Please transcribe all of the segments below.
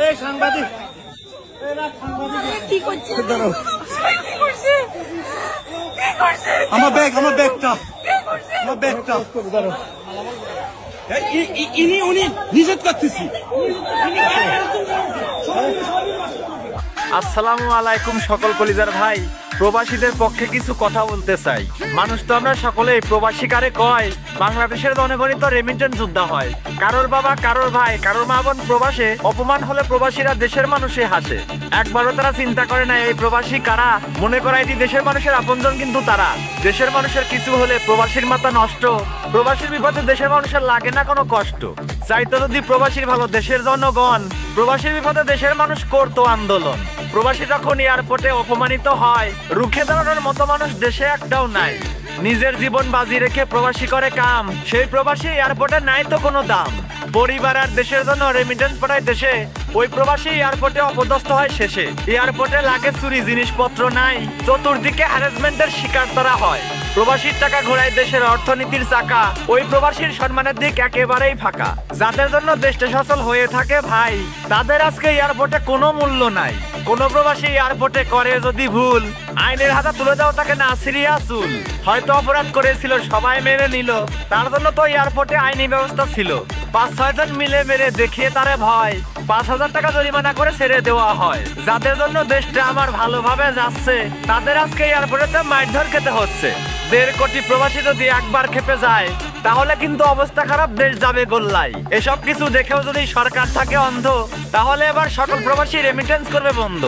এই সাংবাদিক কি করছে? আমার ব্যাগটা উনি নিষেধ করতেছি। আসসালামু আলাইকুম সকল কলিজার ভাই, প্রবাসীদের পক্ষে কিছু কথা বলতে চাই। মানুষ তো আমরা সকলেই প্রবাসী কারে কয়, বাংলাদেশের জনগণই তো রেমিটেন্স যোদ্ধা হয়। কারোর বাবা, কারোর ভাই, কারোর মা বোন প্রবাসে, অপমান হলে প্রবাসীরা দেশের মানুষে হাসে। একবারও তারা চিন্তা করে না এই প্রবাসী কারা। মনে করাই যে দেশের মানুষের আপনজন কিন্তু তারা। দেশের মানুষের কিছু হলে প্রবাসীর মাথা নষ্ট, প্রবাসীর বিপদে দেশের মানুষের লাগে না কোনো কষ্ট। চাইতো যদি প্রবাসীর ভালো দেশের জনগণ, প্রবাসীর বিপদে দেশের মানুষ করতো আন্দোলন। প্রবাসী যখন এয়ারপোর্টে অপমানিত হয়, রুখে দাঁড়ানোর মতো মানুষ দেশে একটাও নাই। নিজের জীবন বাজি রেখে প্রবাসী করে কাম, সেই প্রবাসী এয়ারপোর্টে নাই তো কোনো দাম। পরিবার আর দেশের জন্য রেমিটেন্স পাঠায় দেশে, ওই প্রবাসী এয়ারপোর্টে অপদস্থ হয় শেষে। এয়ারপোর্টে লাগে চুরি, জিনিসপত্র নাই, চতুর্দিকে হ্যারাসমেন্টের শিকার তারা হয়। প্রবাসীর টাকা ঘোরায় দেশের অর্থনীতির চাকা, ওই প্রবাসীর সম্মানের দিক একেবারেই ফাঁকা। যাদের জন্য দেশটা সচল হয়ে থাকে ভাই, তাদের আজকে এয়ারপোর্টে কোনো মূল্য নাই। কোন প্রবাসী এয়ারপোর্টে করে যদি ভুল, আইনের হাতে তুলে দাও তাকে না ছিঁড়িয়া চুল। হয়তো অপরাধ করেছিল, সবাই মেনে নিল, তার জন্য তো এয়ারপোর্টে আইনি ব্যবস্থা ছিল। 5-6 জন মিলে মেরে দেখিয়ে তারে ভয়, 5,000 টাকা জরিমানা করে ছেড়ে দেওয়া হয়। যাদের জন্য দেশটা আমার ভালোভাবে যাচ্ছে, তাদের আজকে এয়ারপোর্টে মারধর খেতে হচ্ছে। 1.5 কোটি প্রবাসী যদি একবার খেপে যায়, তাহলে কিন্তু অবস্থা খারাপ, দেশ যাবে গোল্লাই। এসব কিছু দেখেও যদি সরকার থাকে অন্ধ, তাহলে এবার সকল প্রবাসী রেমিটেন্স করবে বন্ধ।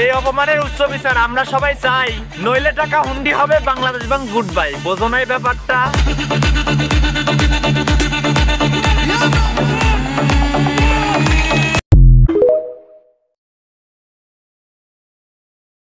এই অপমানের উচ্চ বিচার আমরা সবাই চাই, নইলে টাকা হুন্ডি হবে বাংলাদেশ ব্যাংক গুড বাই। বোঝো না এই ব্যাপারটা?